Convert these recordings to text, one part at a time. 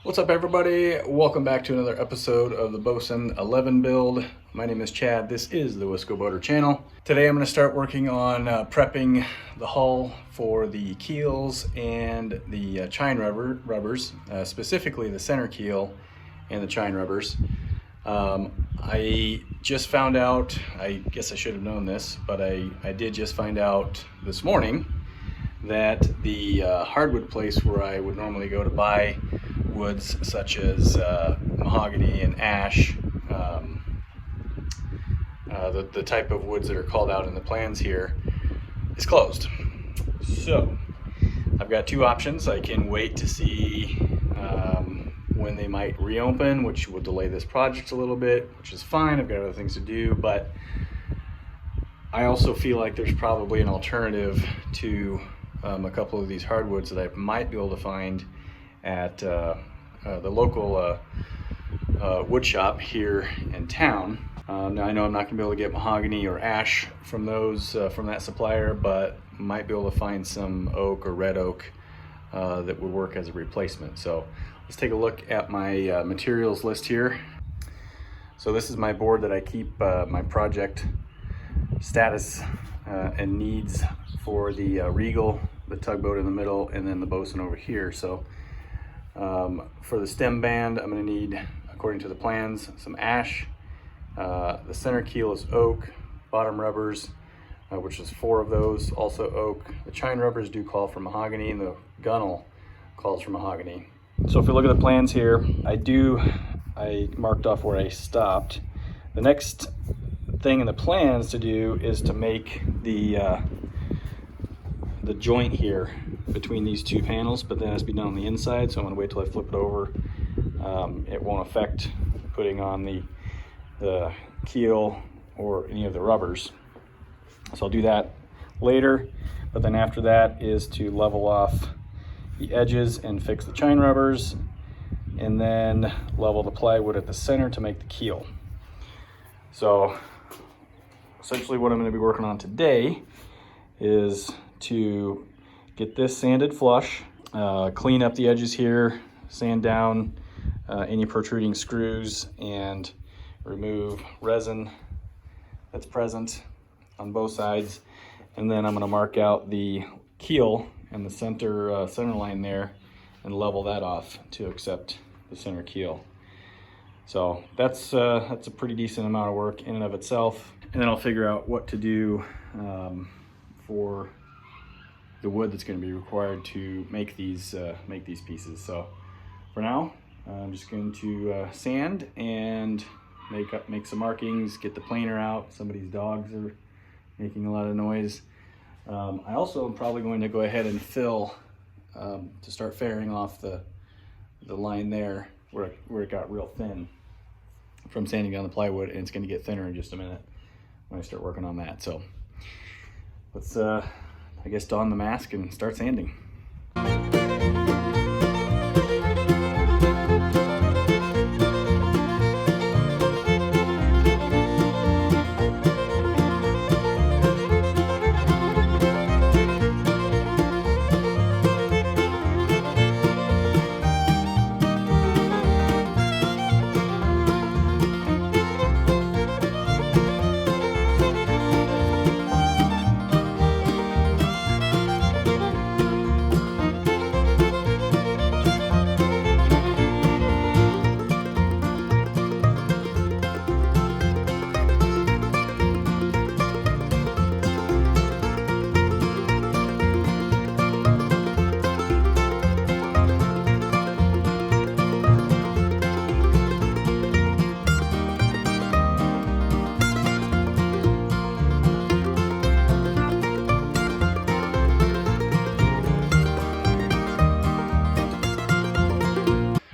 What's up, everybody? Welcome back to another episode of the Bosun 11 build. My name is Chad. This is the Wisco Boater channel. Today I'm going to start working on prepping the hull for the keels and the chine rubbers, specifically the center keel and the chine rubbers. I just found out, I guess I should have known this, but I did just find out this morning that the hardwood place where I would normally go to buy woods such as mahogany and ash, the type of woods that are called out in the plans here, is closed. So I've got two options. I can wait to see when they might reopen, which will delay this project a little bit, which is fine. I've got other things to do, but I also feel like there's probably an alternative to a couple of these hardwoods that I might be able to find at the local wood shop here in town. Now I know I'm not going to be able to get mahogany or ash from those from that supplier, but might be able to find some oak or red oak that would work as a replacement. So let's take a look at my materials list here. So this is my board that I keep my project status and needs for the Regal, the tugboat in the middle, and then the Bosun over here. So for the stem band, I'm going to need, according to the plans, some ash. The center keel is oak. Bottom rubbers, which is 4 of those, also oak. The chine rubbers do call for mahogany, and the gunnel calls for mahogany. So if we look at the plans here, I marked off where I stopped. The next thing in the plans to do is to make the joint here between these two panels, but that has to be done on the inside, so I'm going to wait till I flip it over. It won't affect putting on the keel or any of the rubbers, so I'll do that later. But then after that is to level off the edges and fix the chine rubbers, and then level the plywood at the center to make the keel. So essentially what I'm going to be working on today is to get this sanded flush, clean up the edges here, sand down any protruding screws, and remove resin that's present on both sides. And then I'm going to mark out the keel and the center line there and level that off to accept the center keel. So that's a pretty decent amount of work in and of itself. And then I'll figure out what to do for the wood that's going to be required to make these pieces. So for now, I'm just going to sand and make some markings, get the planer out. Somebody's dogs are making a lot of noise. I also am probably going to go ahead and fill to start fairing off the line there where it got real thin from sanding down the plywood, and it's going to get thinner in just a minute when I start working on that. So let's I guess don the mask and start sanding.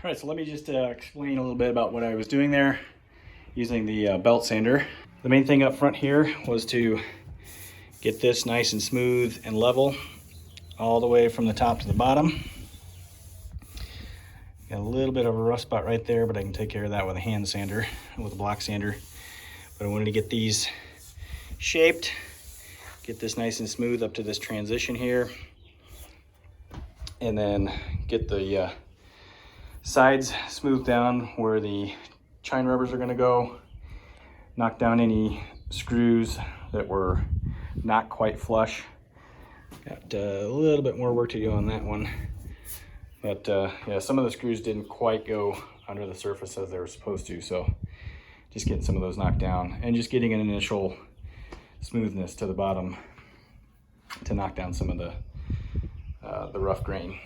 All right, so let me just explain a little bit about what I was doing there using the belt sander. The main thing up front here was to get this nice and smooth and level all the way from the top to the bottom. Got a little bit of a rough spot right there, but I can take care of that with a hand sander, with a block sander. But I wanted to get these shaped, get this nice and smooth up to this transition here, and then get the sides smoothed down where the chine rubbers are going to go. Knocked down any screws that were not quite flush. Got a little bit more work to do on that one. But yeah, some of the screws didn't quite go under the surface as they were supposed to. So just getting some of those knocked down and just getting an initial smoothness to the bottom to knock down some of the rough grain.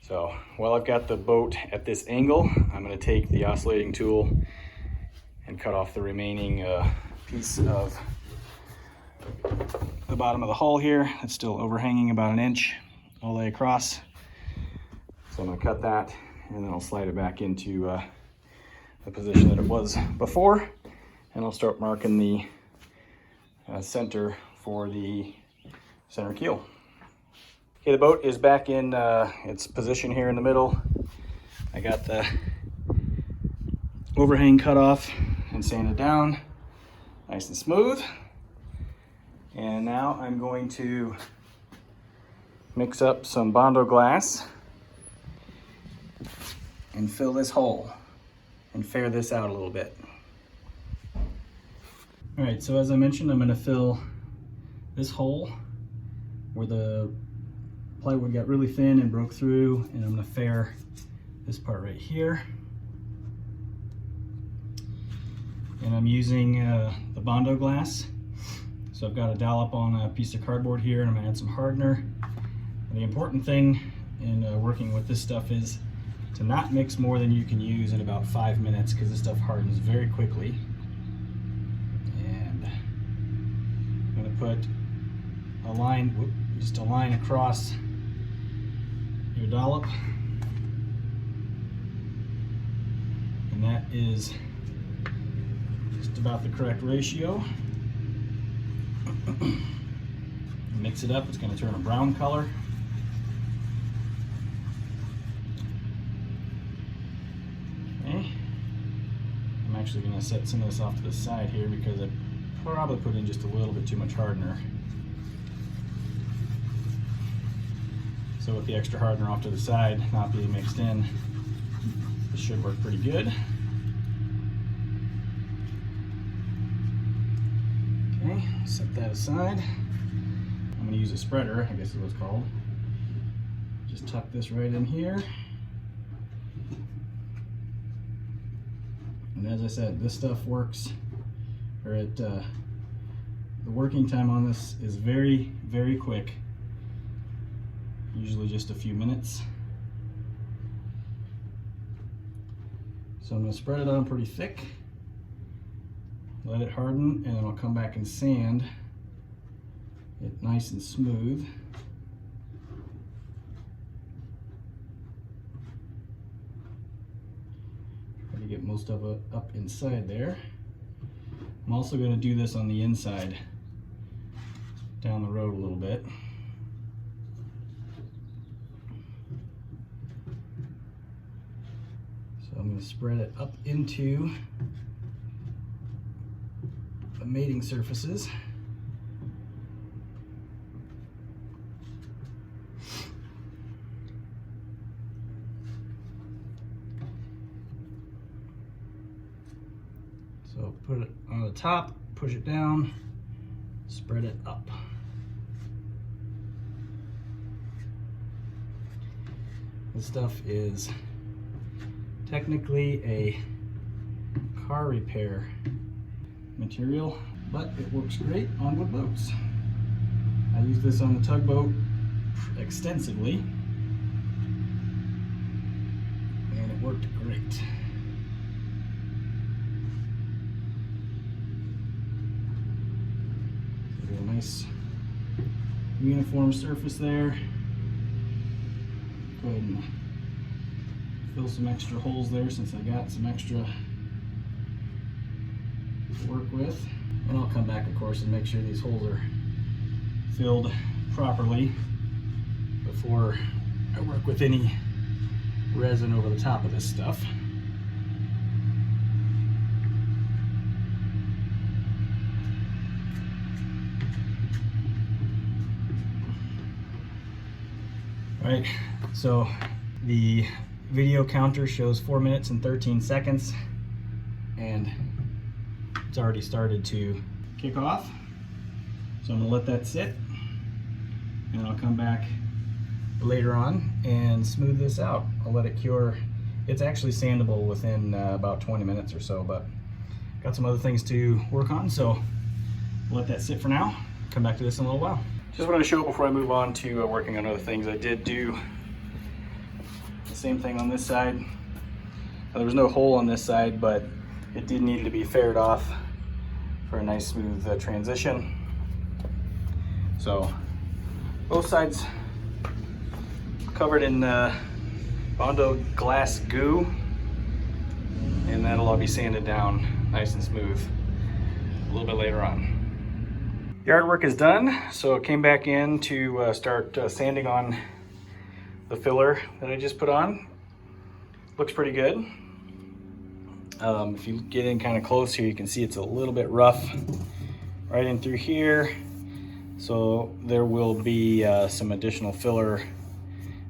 So while I've got the boat at this angle, I'm going to take the oscillating tool and cut off the remaining piece of the bottom of the hull here. It's still overhanging about 1 inch all the way across. So I'm going to cut that and then I'll slide it back into the position that it was before, and I'll start marking the center for the center keel. Okay, the boat is back in its position here in the middle. I got the overhang cut off and sanded down nice and smooth. And now I'm going to mix up some Bondo glass and fill this hole and fair this out a little bit. All right, so as I mentioned, I'm going to fill this hole where the plywood got really thin and broke through, and I'm going to fair this part right here. And I'm using the Bondo glass. So I've got a dollop on a piece of cardboard here, and I'm going to add some hardener. And the important thing in working with this stuff is to not mix more than you can use in about 5 minutes, because this stuff hardens very quickly. And I'm going to put a line, just a line across your dollop, and that is just about the correct ratio. Mix it up, it's going to turn a brown color. Okay, I'm actually going to set some of this off to the side here because I probably put in just a little bit too much hardener. So with the extra hardener off to the side, not being mixed in, this should work pretty good. Okay, set that aside. I'm going to use a spreader, I guess is what it's called. Just tuck this right in here. And as I said, this stuff works, or the working time on this is very, very quick. Usually just a few minutes. So I'm going to spread it on pretty thick, let it harden, and then I'll come back and sand it nice and smooth. Try to get most of it up inside there. I'm also going to do this on the inside down the road a little bit. I'm going to spread it up into the mating surfaces. So put it on the top, push it down, spread it up. This stuff is technically a car repair material, but it works great on wood boats. I use this on the tugboat extensively, and it worked great. Get a nice uniform surface there. Go ahead and fill some extra holes there since I got some extra to work with. And I'll come back, of course, and make sure these holes are filled properly before I work with any resin over the top of this stuff. All right, so the video counter shows 4 minutes and 13 seconds, and it's already started to kick off. So I'm gonna let that sit, and I'll come back later on and smooth this out. I'll let it cure. It's actually sandable within about 20 minutes or so, but got some other things to work on, so I'll let that sit for now. Come back to this in a little while. Just wanted to show before I move on to working on other things. I did do the same thing on this side. Now, there was no hole on this side, but it did need to be faired off for a nice smooth transition. So both sides covered in Bondo glass goo, and that'll all be sanded down nice and smooth a little bit later on. Yard work is done, so I came back in to start sanding on the filler that I just put on. Looks pretty good. If you get in kind of close here, you can see it's a little bit rough right in through here. So there will be some additional filler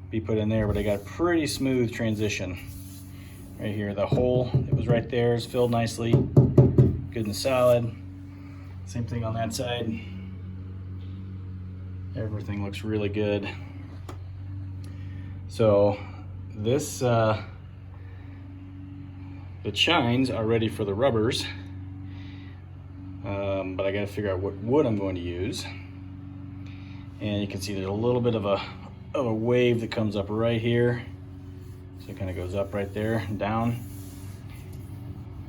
be put in there, but I got a pretty smooth transition right here. The hole that was right there is filled nicely, good and solid. Same thing on that side. Everything looks really good. So this, the chines are ready for the rubbers, but I gotta figure out what wood I'm going to use. And you can see there's a little bit of a wave that comes up right here. So it kind of goes up right there and down.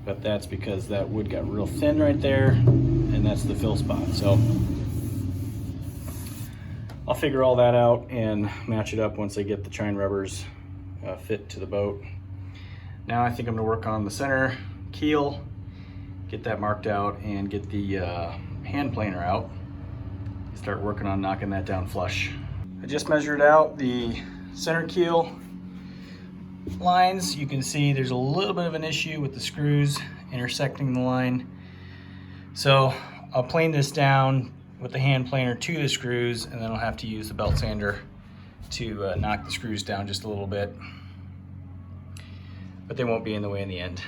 But that's because that wood got real thin right there, and that's the fill spot. So I'll figure all that out and match it up once I get the chine rubbers fit to the boat. Now I think I'm gonna work on the center keel, get that marked out, and get the hand planer out. Start working on knocking that down flush. I just measured out the center keel lines. You can see there's a little bit of an issue with the screws intersecting the line. So I'll plane this down with the hand planer to the screws, and then I'll have to use the belt sander to knock the screws down just a little bit. But they won't be in the way in the end.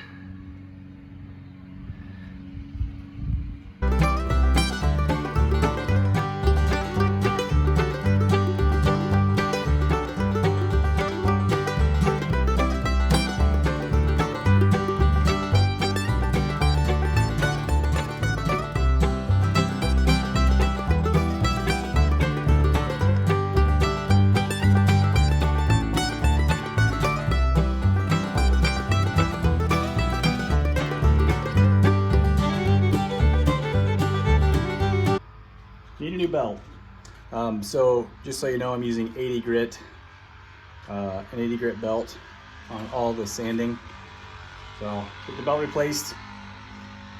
Need a new belt. So just so you know, I'm using 80 grit, an 80 grit belt on all the sanding. So get the belt replaced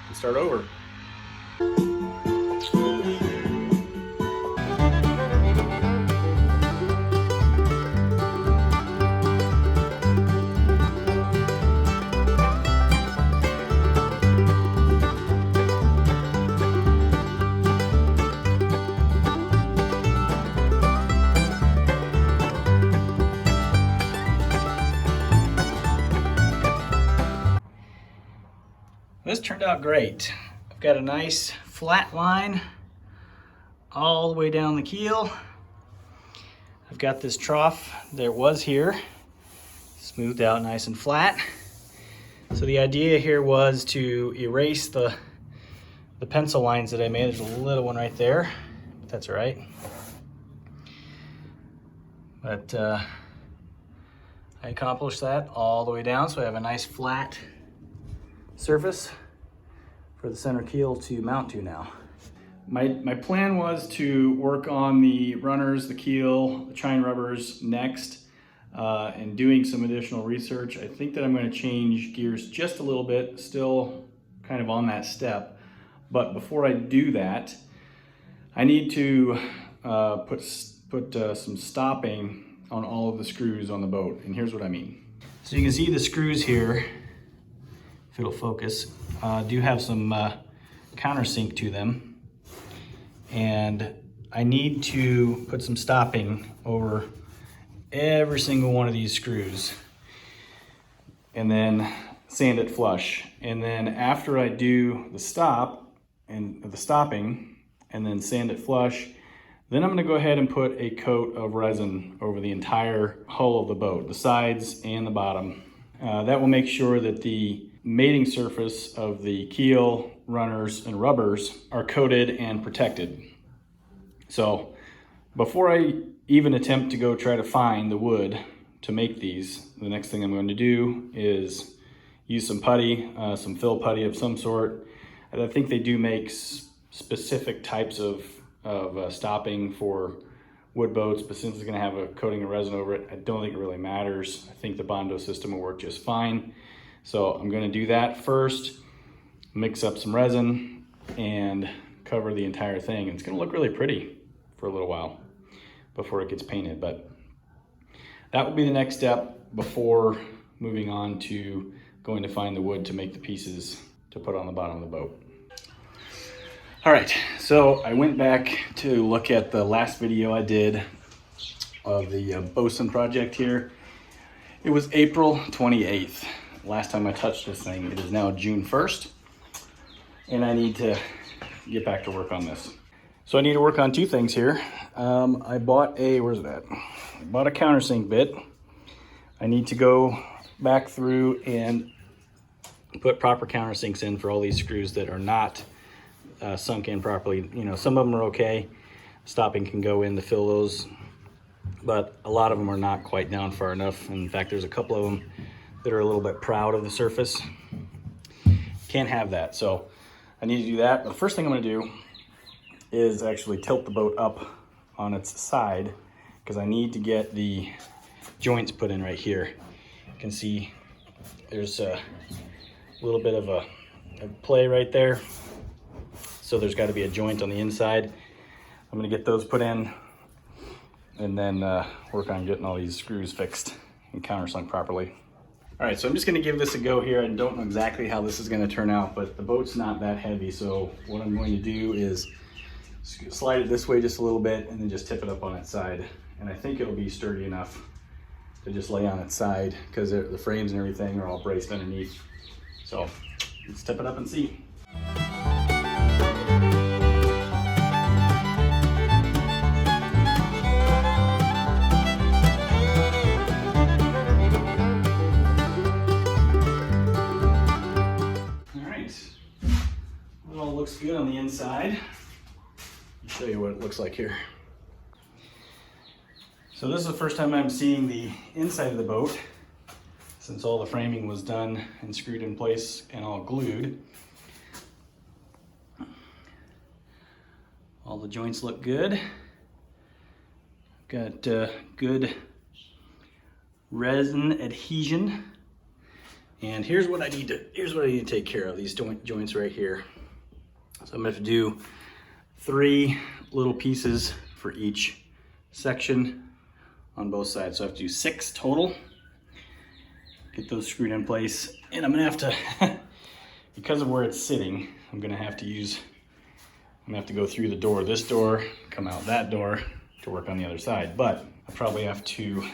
and start over. This turned out great. I've got a nice flat line all the way down the keel. I've got this trough that was here smoothed out nice and flat. So the idea here was to erase the pencil lines that I made. There's a little one right there, but that's all right. But I accomplished that all the way down, so I have a nice flat surface for the center keel to mount to now. My plan was to work on the runners, the keel, the chine rubbers next, and doing some additional research. I think that I'm going to change gears just a little bit, still kind of on that step. But before I do that, I need to put some stopping on all of the screws on the boat. And here's what I mean. So you can see the screws here, if it'll focus, do have some countersink to them. And I need to put some stopping over every single one of these screws. and then sand it flush. And then after I do the stop and the stopping and then sand it flush, then I'm gonna go ahead and put a coat of resin over the entire hull of the boat, the sides and the bottom. That will make sure that the mating surface of the keel, runners, and rubbers are coated and protected. So before I even attempt to go try to find the wood to make these, the next thing I'm going to do is use some putty, some fill putty of some sort. And I think they do make specific types of stopping for wood boats, but since it's going to have a coating of resin over it, I don't think it really matters. I think the Bondo system will work just fine. So I'm going to do that first, mix up some resin, and cover the entire thing. And it's going to look really pretty for a little while before it gets painted. But that will be the next step before moving on to going to find the wood to make the pieces to put on the bottom of the boat. All right, so I went back to look at the last video I did of the Bosun project here. It was April 28th. Last time I touched this thing. It is now June 1st, and I need to get back to work on this. So I need to work on two things here. I bought a, where's it at? I bought a countersink bit. I need to go back through and put proper countersinks in for all these screws that are not sunk in properly. You know, some of them are okay. Stopping can go in to fill those, but a lot of them are not quite down far enough. In fact, there's a couple of them that are a little bit proud of the surface. Can't have that, so I need to do that. But the first thing I'm gonna do is actually tilt the boat up on its side, because I need to get the joints put in right here. You can see there's a little bit of a play right there. So there's got to be a joint on the inside. I'm going to get those put in and then work on getting all these screws fixed and countersunk properly. All right, so I'm just going to give this a go here. I don't know exactly how this is going to turn out, but the boat's not that heavy. So what I'm going to do is slide it this way just a little bit and then just tip it up on its side. And I think it'll be sturdy enough to just lay on its side because the frames and everything are all braced underneath. So let's tip it up and see. Looks good on the inside. I'll show you what it looks like here. So this is the first time I'm seeing the inside of the boat since all the framing was done and screwed in place and all glued. All the joints look good. Got good resin adhesion. And here's what I need to take care of, these joints right here. So I'm going to have to do 3 little pieces for each section on both sides. So I have to do 6 total. Get those screwed in place. And I'm going to have to, because of where it's sitting, I'm going to have to go through the door, this door, come out that door to work on the other side. But I probably have to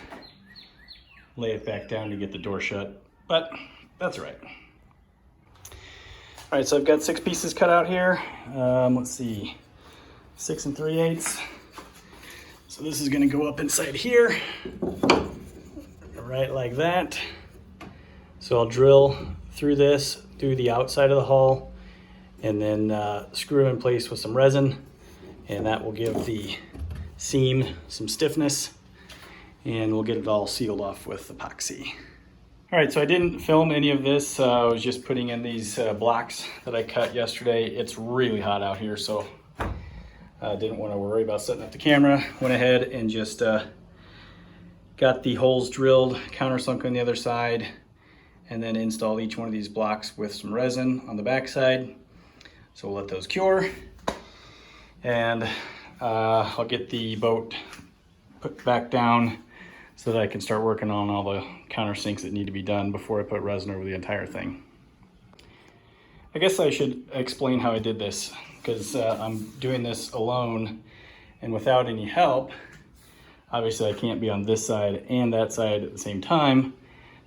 lay it back down to get the door shut, but that's all right. All right, so I've got 6 pieces cut out here. Let's see, 6 3/8. So this is gonna go up inside here, right like that. So I'll drill through this, through the outside of the hull, and then screw them in place with some resin, and that will give the seam some stiffness, and we'll get it all sealed off with epoxy. All right, so I didn't film any of this. I was just putting in these blocks that I cut yesterday. It's really hot out here, so I didn't want to worry about setting up the camera. Went ahead and just got the holes drilled, countersunk on the other side, and then installed each one of these blocks with some resin on the back side. So we'll let those cure, and I'll get the boat put back down so that I can start working on all the countersinks that need to be done before I put resin over the entire thing. I guess I should explain how I did this, because I'm doing this alone and without any help. Obviously I can't be on this side and that side at the same time,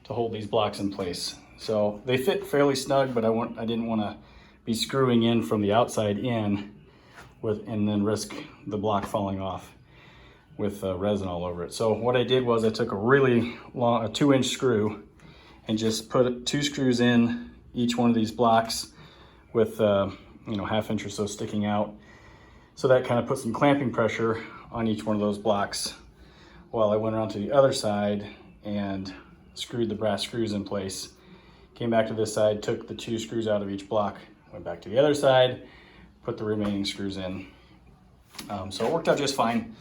to hold these blocks in place. So they fit fairly snug, but I didn't want to be screwing in from the outside in and then risk the block falling off with resin all over it. So what I did was I took a really long, a 2-inch screw, and just put 2 screws in each one of these blocks with you know, 1/2 inch or so sticking out. So that kind of put some clamping pressure on each one of those blocks, while I went around to the other side and screwed the brass screws in place. Came back to this side, took the 2 screws out of each block, went back to the other side, put the remaining screws in. So it worked out just fine.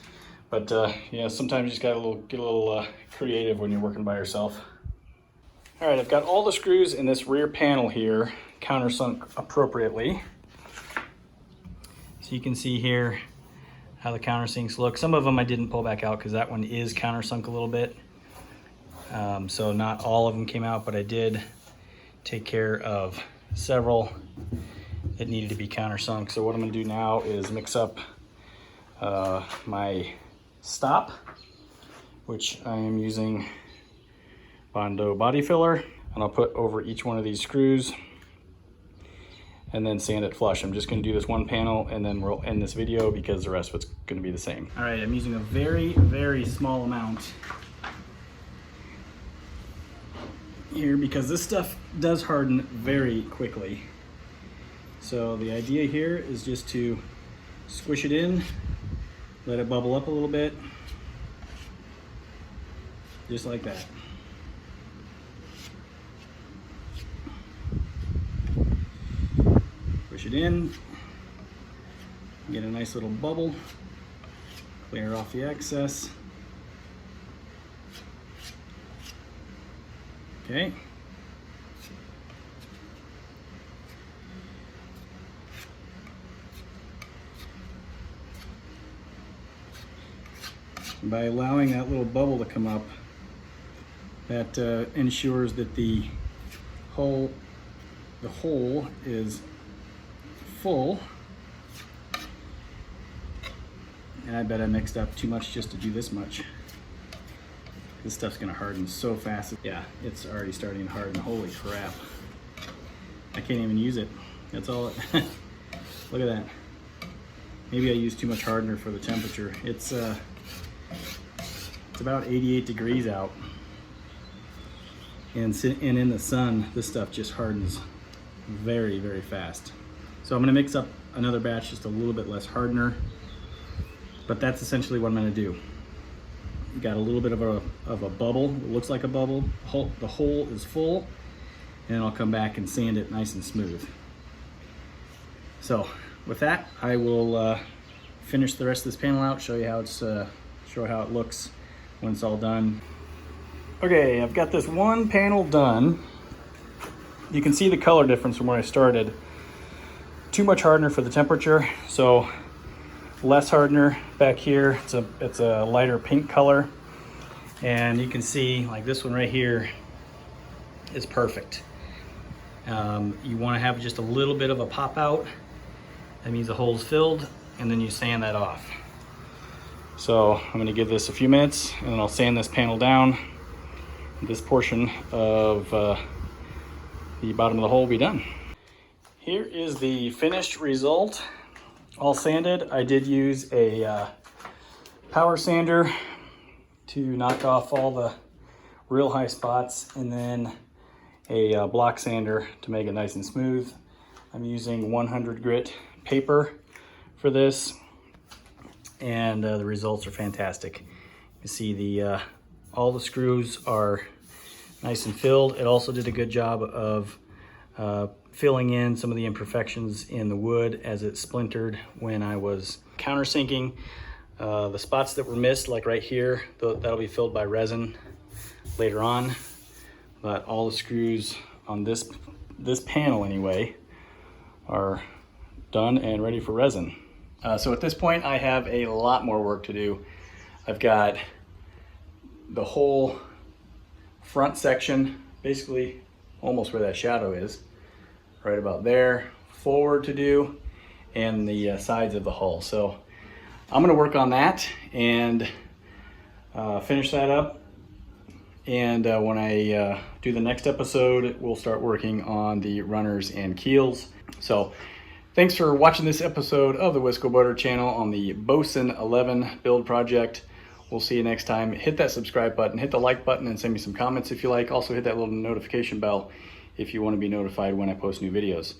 But yeah, sometimes you just gotta get a little creative when you're working by yourself. All right, I've got all the screws in this rear panel here countersunk appropriately. So you can see here how the countersinks look. Some of them I didn't pull back out because that one is countersunk a little bit. So not all of them came out, but I did take care of several that needed to be countersunk. So what I'm gonna do now is mix up my stop, which I am using Bondo body filler, and I'll put over each one of these screws and then sand it flush. I'm just gonna do this one panel and then we'll end this video because the rest of it's gonna be the same. All right, I'm using a very, very small amount here because this stuff does harden very quickly. So the idea here is just to squish it in, let it bubble up a little bit, just like that. Push it in, get a nice little bubble, clear off the excess. Okay. By allowing that little bubble to come up, that ensures that the hole is full. And I bet I mixed up too much just to do this much. This stuff's gonna harden so fast. Yeah, it's already starting to harden. Holy crap. I can't even use it. That's all it, look at that. Maybe I used too much hardener for the temperature. It's about 88 degrees out. And in the sun, this stuff just hardens very, very fast. So I'm gonna mix up another batch, just a little bit less hardener, but that's essentially what I'm gonna do. You got a little bit of a bubble, it looks like a bubble. The hole is full, and I'll come back and sand it nice and smooth. So with that, I will finish the rest of this panel out, show you how how it looks when it's all done. Okay, I've got this one panel done. You can see the color difference from where I started. Too much hardener for the temperature, so less hardener back here. It's a lighter pink color, and you can see like this one right here is perfect. You want to have just a little bit of a pop out. That means the hole's filled, and then you sand that off. So I'm going to give this a few minutes, and then I'll sand this panel down. This portion of the bottom of the hole will be done. Here is the finished result, all sanded. I did use a power sander to knock off all the real high spots, and then a block sander to make it nice and smooth. I'm using 100 grit paper for this, and the results are fantastic. You see the all the screws are nice and filled. It also did a good job of filling in some of the imperfections in the wood as it splintered when I was countersinking. The spots that were missed, like right here, that'll be filled by resin later on. But all the screws on this panel anyway are done and ready for resin. So at this point, I have a lot more work to do. I've got the whole front section, basically almost where that shadow is, right about there, forward to do, and the sides of the hull. So I'm gonna work on that and finish that up And when I do the next episode, we'll start working on the runners and keels. So thanks for watching this episode of the Wisco Boater channel on the Bosun 11 build project. We'll see you next time. Hit that subscribe button, hit the like button, and send me some comments if you like. Also hit that little notification bell if you want to be notified when I post new videos.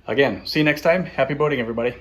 Again, see you next time. Happy boating, everybody.